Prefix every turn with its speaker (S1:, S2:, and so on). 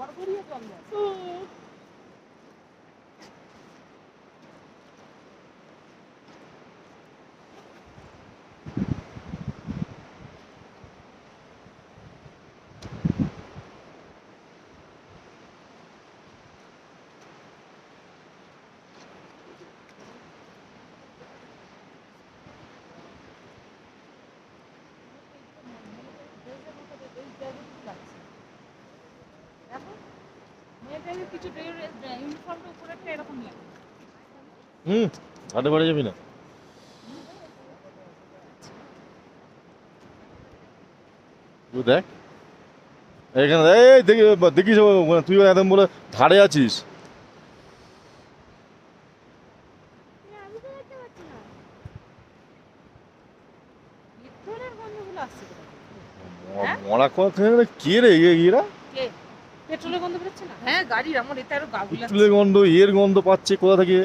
S1: গড়গড়িয়ে জল যায়। মেয়েটাকে কিছু ইউনিফর্মটা উপরে একটা এরকম লাগে।
S2: হাটে বাড়ি যাবি না? তুই দেখ এখানে, এই দেখিস তুই একদম বলে ধারে আছিস।
S1: পেট্রোলের গন্ধগুলো আসছে কোথা থেকে? হ্যাঁ?
S2: মরা কথা কে রে এরা?
S1: কে? পেট্রোলের গন্ধ বেরোচ্ছে না? হ্যাঁ গাড়ির, আমার এটা আরো গা গুলাচ্ছে।
S2: পেট্রোলের গন্ধ, এর গন্ধ পাচ্ছে কোথা থেকে?